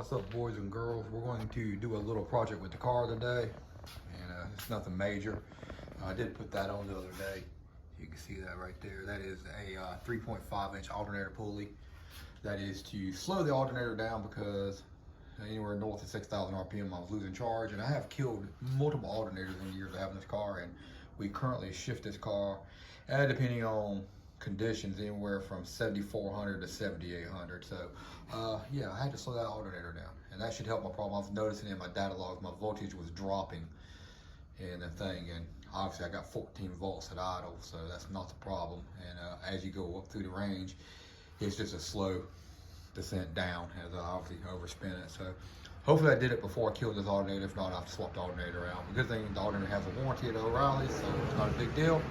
What's up, boys and girls? We're going to do a little project with the car today, and it's nothing major. I did put that on the other day. You can see that right there. That is a 3.5-inch alternator pulley. That is to slow the alternator down because anywhere north of 6,000 RPM I was losing charge, and I have killed multiple alternators in the years of having this car, and we currently shift this car, depending on conditions, anywhere from 7,400 to 7,800. So yeah, I had to slow that alternator down, and that should help my problem. I was noticing in my data logs my voltage was dropping in the thing, and obviously I got 14 volts at idle, so that's not the problem. And as you go up through the range, it's just a slow descent down as I obviously overspin it. So hopefully I did it before I killed this alternator. If not, I'll have to swap the alternator out. The good thing, the alternator has a warranty at O'Reilly's, so it's not a big deal.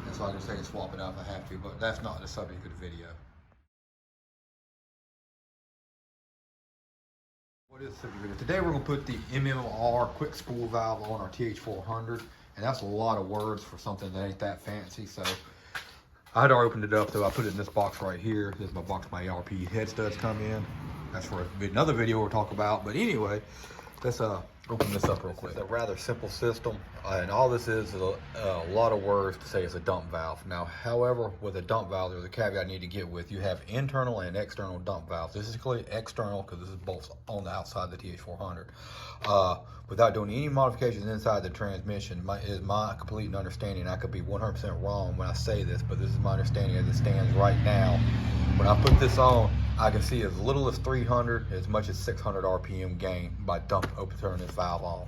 And so I can take and swap it out if I have to, but that's not the subject of the video. What is the subject video? Today we're going to put the MMR quick spool valve on our TH400, and that's a lot of words for something that ain't that fancy. So I had already opened it up, though. I put it in this box right here. This is my box my ARP head studs come in. That's for another video we'll talk about. But anyway, let's open this up real quick. It's a rather simple system, and all this is a lot of words to say it's a dump valve. Now, however, with a dump valve, there's a caveat I need to get with. You have internal and external dump valves. This is clearly external because this is bolts on the outside of the TH400. Without doing any modifications inside the transmission, is my complete understanding. I could be 100% wrong when I say this, but this is my understanding as it stands right now. When I put this on, I can see as little as 300, as much as 600 RPM gain by turning this valve on.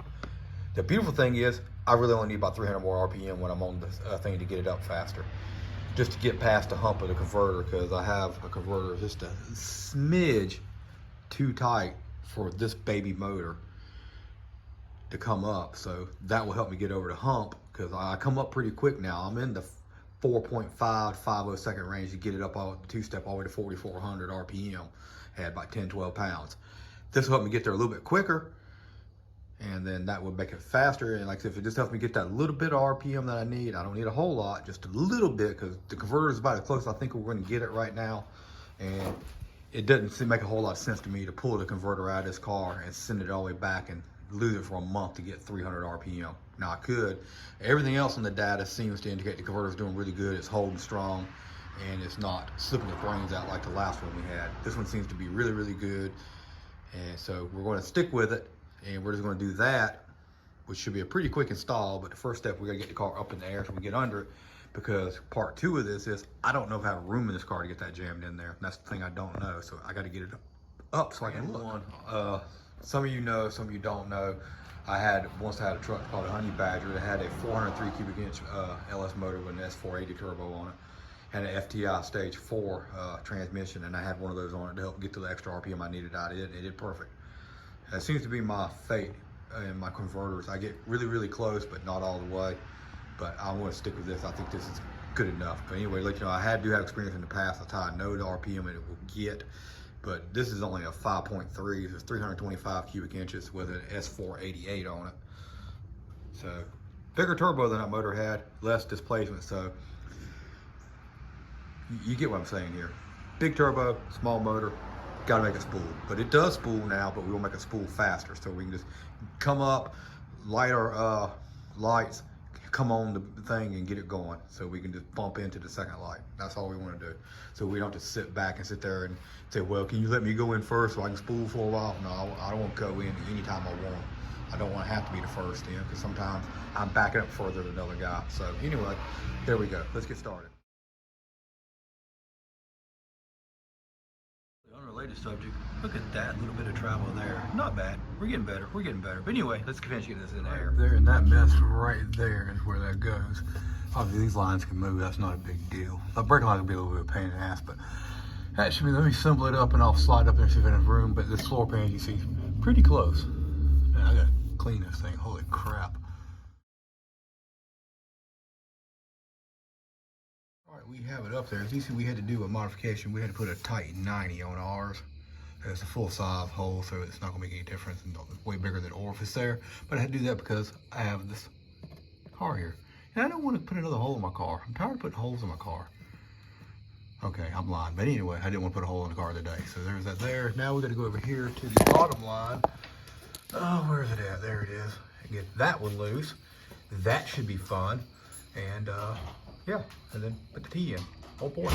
The beautiful thing is, I really only need about 300 more RPM when I'm on this thing to get it up faster. Just to get past the hump of the converter, because I have a converter just a smidge too tight for this baby motor to come up. So that will help me get over the hump, because I come up pretty quick now. I'm in the 4.5 to 50 range to get it up all two-step all the way to 4,400 RPM at about 10-12 pounds. This will help me get there a little bit quicker, and then that will make it faster. And like I said, if it just helps me get that little bit of RPM that I need, I don't need a whole lot, just a little bit, because the converter is about as close as I think we're going to get it right now. And it doesn't make a whole lot of sense to me to pull the converter out of this car and send it all the way back and lose it for a month to get 300 RPM. Now I could. Everything else on the data seems to indicate the converter is doing really good. It's holding strong, and it's not slipping the brains out like the last one we had. This one seems to be really, really good. And so we're going to stick with it, and we're just going to do that, which should be a pretty quick install. But the first step, we got to get the car up in the air so we get under it, because part two of this is I don't know if I have room in this car to get that jammed in there. And that's the thing I don't know. So I got to get it up so I can look. Some of you know, some of you don't know. I had a truck called a Honey Badger that had a 403 cubic inch LS motor with an S480 turbo on it, and an FTI stage 4 transmission, and I had one of those on it to help get to the extra RPM I needed out of it, and it did perfect. That seems to be my fate in my converters. I get really, really close, but not all the way. But I want to stick with this. I think this is good enough. But anyway, let you know, I do have experience in the past. That's how I know the RPM it will get. But this is only a 5.3, it's 325 cubic inches with an S488 on it. So bigger turbo than that motor had, less displacement. So you get what I'm saying here. Big turbo, small motor, gotta make a spool. But it does spool now, but we will make a spool faster. So we can just come up, light our lights, come on the thing and get it going, so we can just bump into the second light. That's all we want to do. So we don't have to sit back and sit there and say, well, can you let me go in first so I can spool for a while? No, I don't want to go in anytime I want. I don't want to have to be the first in, because sometimes I'm backing up further than another guy. So anyway, there we go. Let's get started. Unrelated subject, look at that little bit of travel there. Not bad. We're getting better. We're getting better. But anyway, let's finish getting this in the air. There, and that mess right there is where that goes. Obviously, these lines can move. That's not a big deal. The brake lines will be a little bit of a pain in the ass, but that should be. Let me assemble it up, and I'll slide up there and see if it has room. But this floor pan, you see, pretty close. Man, I gotta clean this thing. Holy crap. All right, we have it up there. As you see, we had to do a modification. We had to put a tight 90 on ours. It's a full size hole, so it's not gonna make any difference. It's way bigger than the orifice there. But I had to do that because I have this car here. And I don't want to put another hole in my car. I'm tired of putting holes in my car. Okay, I'm blind. But anyway, I didn't want to put a hole in the car today. So there's that there. Now we're going to go over here to the bottom line. Oh, where is it at? There it is. Get that one loose. That should be fun. And yeah, and then put the T in. Oh boy.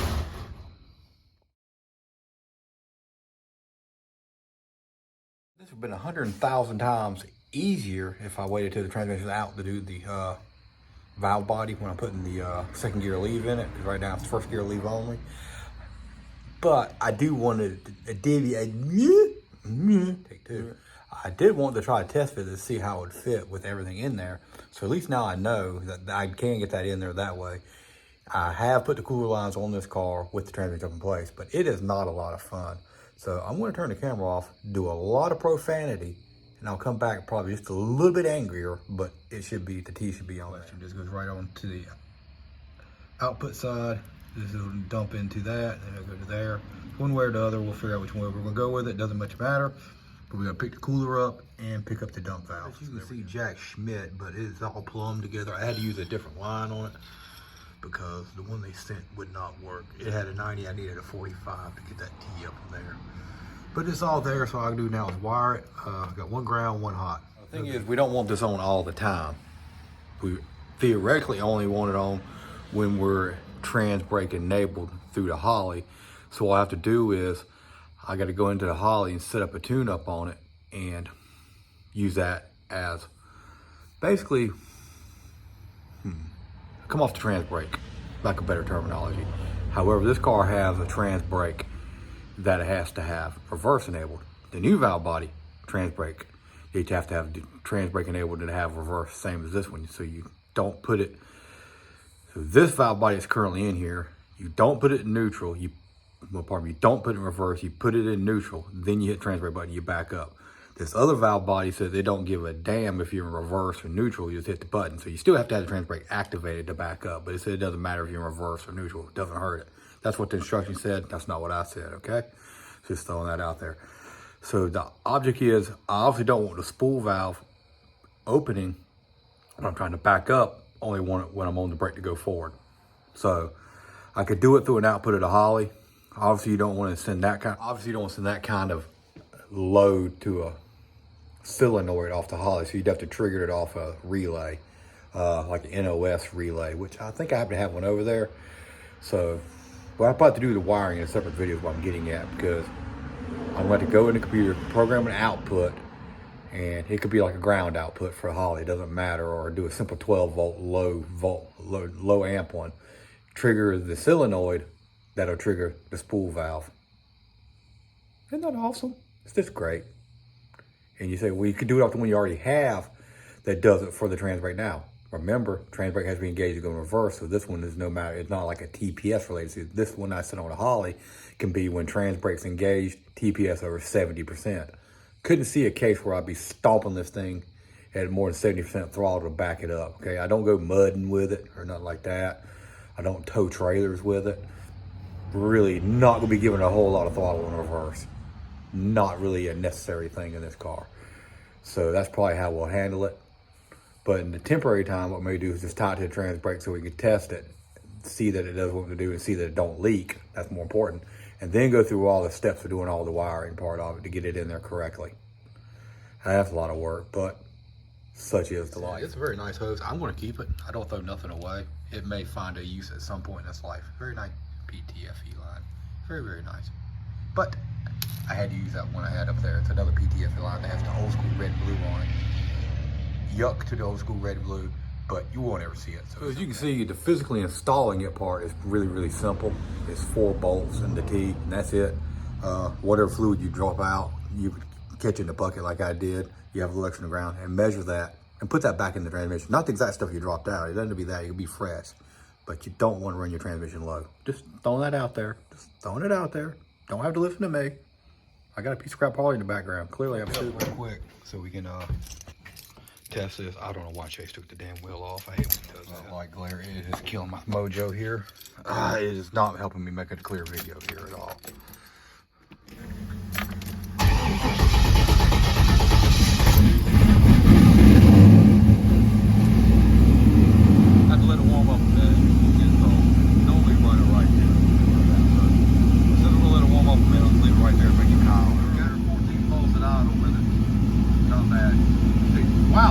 This would have been 100,000 times easier if I waited till the transmission out to do the valve body when I'm putting the second gear leave in it, because right now it's first gear leave only. But I do want to, take two. I did want to try a test fit to see how it would fit with everything in there. So at least now I know that I can get that in there that way. I have put the cooler lines on this car with the transmission up in place, but it is not a lot of fun. So I'm going to turn the camera off, do a lot of profanity, and I'll come back probably just a little bit angrier, but it should be, the T should be on there. It just goes right on to the output side. This will dump into that, and it'll go to there. One way or the other, we'll figure out which way we're going to go with it. Doesn't much matter. But we're going to pick the cooler up and pick up the dump valve. As you can see, Jack Schmidt, but it's all plumbed together. I had to use a different line on it because the one they sent would not work. It had a 90, I needed a 45 to get that T up in there. But it's all there, so all I can do now is wire it. I've got one ground, one hot. The thing is, we don't want this on all the time. We theoretically only want it on when we're trans brake enabled through the Holly. So what I have to do is I got to go into the Holly and set up a tune-up on it and use that as basically come off the trans brake, like a better terminology. However, this car has a trans brake that it has to have reverse enabled. The new valve body trans brake, you have to have the trans brake enabled to have reverse, same as this one. So you don't put it, so this valve body is currently in here, you don't put it in neutral, you don't put it in reverse, you put it in neutral, then you hit trans brake button, you back up. This other valve body says they don't give a damn if you're in reverse or neutral, you just hit the button. So you still have to have the trans brake activated to back up, but it said it doesn't matter if you're in reverse or neutral, it doesn't hurt it. That's what the instruction said, that's not what I said, okay? Just throwing that out there. So the object is, I obviously don't want the spool valve opening when I'm trying to back up, only want it when I'm on the brake to go forward. So I could do it through an output of the Holly. Obviously you don't want to send that kind of load to a solenoid off the Holly, so you'd have to trigger it off a relay, like an NOS relay, which I think I happen to have one over there. So what I'm about to do the wiring in a separate video is what I'm getting at, because I'm going to go in the computer, program an output, and it could be like a ground output for a Holly, it doesn't matter, or do a simple 12 volt low amp one. Trigger the solenoid, that'll trigger the spool valve. Isn't that awesome? It's just great. And you say, well, you could do it off the one you already have that does it for the trans brake now. Remember, trans brake has to be engaged to go in reverse, so this one is no matter, it's not like a TPS related. So this one I set on a Holly can be when trans brake's engaged, TPS over 70%. Couldn't see a case where I'd be stomping this thing at more than 70% throttle to back it up, okay? I don't go mudding with it or nothing like that. I don't tow trailers with it. Really not gonna be giving a whole lot of throttle in reverse. Not really a necessary thing in this car. So that's probably how we'll handle it. But in the temporary time, what we may do is just tie it to the trans brake so we can test it, see that it does what we do, and see that it don't leak. That's more important. And then go through all the steps of doing all the wiring part of it to get it in there correctly. That's a lot of work, but such is the life. It's a very nice hose. I'm going to keep it. I don't throw nothing away. It may find a use at some point in its life. Very nice PTFE line. Very, very nice. But I had to use that one I had up there. It's another PTFE line that has the old school red and blue on it. Yuck to the old school red and blue, but you won't ever see it. So as you can see, the physically installing it part is really, really simple. It's 4 bolts and the T, and that's it. Whatever fluid you drop out, you could catch it in the bucket like I did. You have a little extra on the ground, and measure that and put that back in the transmission. Not the exact stuff you dropped out. It doesn't be that, it could be fresh, but you don't want to run your transmission low. Just throwing that out there. Just throwing it out there. Don't have to listen to me. I got a piece of scrap poly in the background. Clearly I'm real quick so we can test this. I don't know why Chase took the damn wheel off. I hate when he does that. Light glare, it is killing my mojo here. It is not helping me make a clear video here at all. I had to let it warm up a bit. Get it cold. Normally run it right here.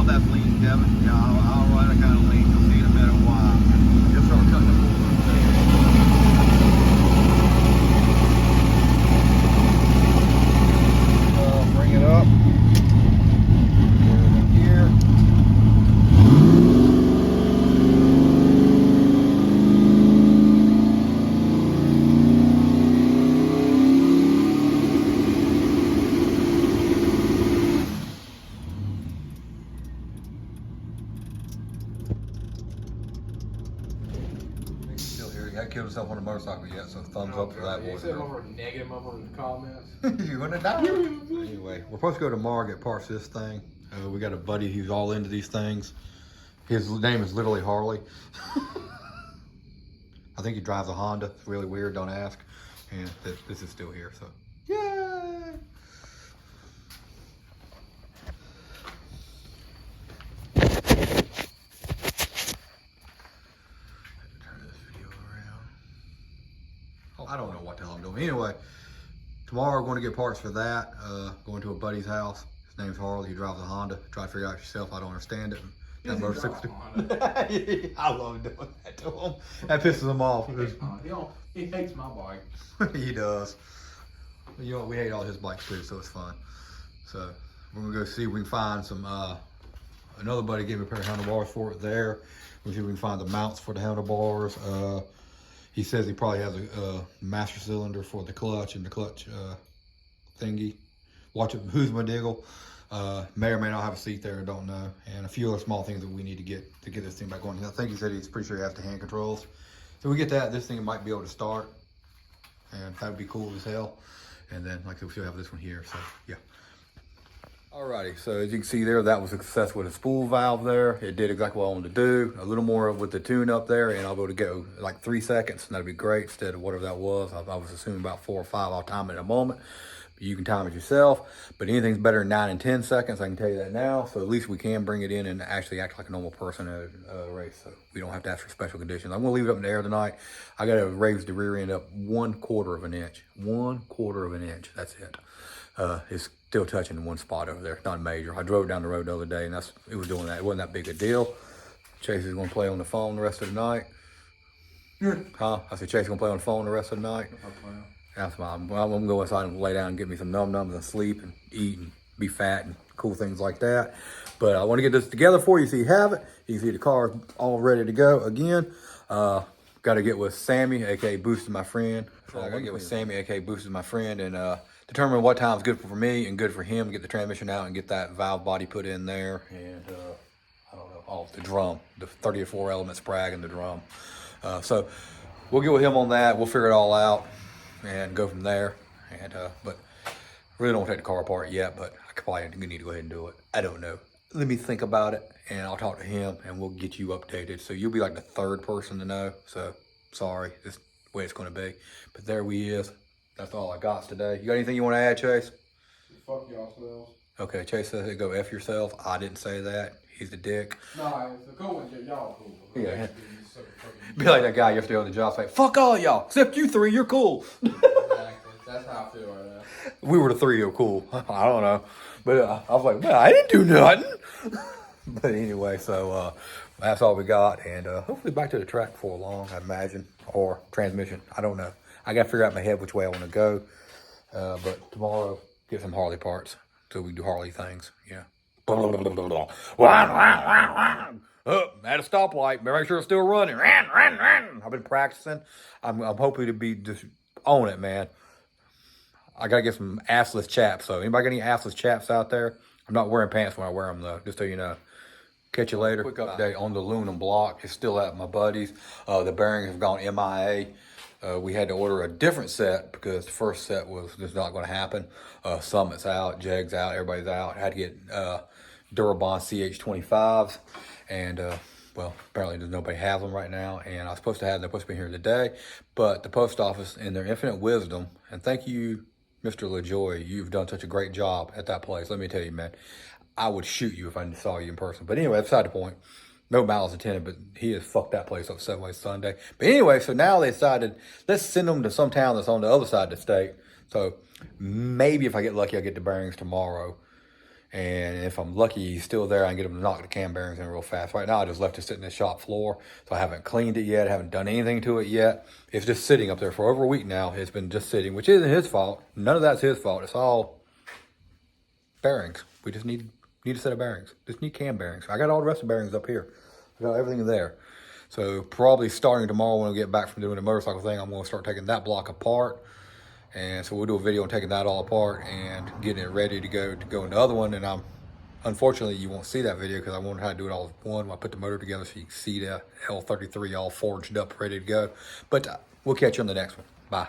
how that's lean, Kevin. Yeah, I'll run it kind of lean. You'll see in a minute why. Just start cutting the pulley. Bring it up. Here. Still here. He hadn't killed himself on a motorcycle yet, so thumbs up for that boy. Except over negative up in the comments. You're gonna die. Anyway, we're supposed to go to Mar, get parts of this thing. We got a buddy who's all into these things. His name is literally Harley. I think he drives a Honda. It's really weird, don't ask. And this is still here, so yay! I don't know what the hell I'm doing. Anyway, tomorrow we're going to get parts for that. Going to a buddy's house. His name's Harley. He drives a Honda. Try to figure out yourself. I don't understand it. That motorcycle. I love doing that to him. That pisses him off. He hates my bike. He does. You know, we hate all his bikes too, so it's fun. So we're gonna go see if we can find some. Another buddy gave me a pair of handlebars for it there. We'll see if we can find the mounts for the handlebars. He says he probably has a master cylinder for the clutch and the clutch thingy. Watch it, who's my diggle. May or may not have a seat there, I don't know. And a few other small things that we need to get this thing back going. I think he said he's pretty sure he has the hand controls. So we get that, this thing might be able to start. And that would be cool as hell. And then, like I said, we still have this one here, so yeah. Alrighty, so as you can see there, that was a success with a spool valve there. It did exactly what I wanted to do. A little more with the tune up there, and I'll be able to go like 3 seconds, and that'd be great instead of whatever that was. I was assuming about 4 or 5. I'll time it in a moment. You can time it yourself, but anything's better than 9 and 10 seconds. I can tell you that now. So at least we can bring it in and actually act like a normal person at a race. So we don't have to ask for special conditions. I'm gonna leave it up in the air tonight. I gotta raise the rear end up 1/4 of an inch. 1/4 of an inch, that's it. It's still touching one spot over there, not major. I drove down the road the other day and it was doing that. It wasn't that big a deal. Chase is gonna play on the phone the rest of the night. Huh? I said Chase is gonna play on the phone the rest of the night. That's why I'm gonna go inside and lay down and get me some num-nums and sleep and eat and be fat and cool things like that. But I want to get this together for you so you have it. You can see the car all ready to go again. Got to get with Sammy, aka Boosted My Friend. So I got to get with Sammy, aka Boosted My Friend, and determine what time's good for me and good for him. Get the transmission out and get that valve body put in there. And I don't know, the drum, the 34 element sprag and the drum. So we'll get with him on that. We'll figure it all out and go from there. And but really don't take the car apart yet, but I could probably need to go ahead and do it. I don't know. Let me think about it, and I'll talk to him, and we'll get you updated. So you'll be like the 3rd person to know. So sorry, this is the way it's going to be. But there we is. That's all I got today. You got anything you want to add, Chase? Fuck y'all selves. Okay, Chase says go F yourself. I didn't say that. He's the dick. Nah, it's a cool one. Y'all cool. Yeah. Be like that guy yesterday on the job saying, fuck all y'all, except you 3, you're cool. Exactly. That's how I feel right now. We were the 3 who were cool. I don't know. But I was like, well, I didn't do nothing. But anyway, so that's all we got. And hopefully back to the track before long, I imagine. Or transmission. I don't know. I got to figure out in my head which way I want to go. But tomorrow, get some Harley parts so we can do Harley things. Yeah. At a stoplight, make sure it's still running. I've been practicing. I'm hoping to be just on it, man. I gotta get some assless chaps. So anybody got any assless chaps out there? I'm not wearing pants when I wear them though, just so you know. Catch you later. Quick update on the aluminum block. It's still at my buddy's. The bearings have gone MIA. We had to order a different set because the first set was just not going to happen. Summit's out, Jeg's out, everybody's out. Had to get Durabond CH25s, and well, apparently there's nobody has them right now. And I was supposed to have them, they're supposed to be here today, but the post office, in their infinite wisdom, and thank you, Mr. LaJoy, you've done such a great job at that place. Let me tell you, man, I would shoot you if I saw you in person. But anyway, that's beside the point. No malice intended, but he has fucked that place up Subway Sunday. But anyway, so now they decided, let's send them to some town that's on the other side of the state. So maybe if I get lucky, I'll get the bearings tomorrow. And if I'm lucky he's still there, I can get him to knock the cam bearings in real fast. Right now, I just left it sitting in the shop floor, so I haven't cleaned it yet, haven't done anything to it yet. It's just sitting up there for over a week now. It's been just sitting, which isn't his fault. None of that's his fault. It's all bearings. We just need a set of bearings. Just need cam bearings. I got all the rest of the bearings up here. I got everything there. So probably starting tomorrow when we get back from doing the motorcycle thing, I'm going to start taking that block apart. And so we'll do a video on taking that all apart and getting it ready to go in the other one. And unfortunately, you won't see that video because I won't know how to do it all at one. I put the motor together so you can see the L33 all forged up, ready to go. But we'll catch you on the next one. Bye.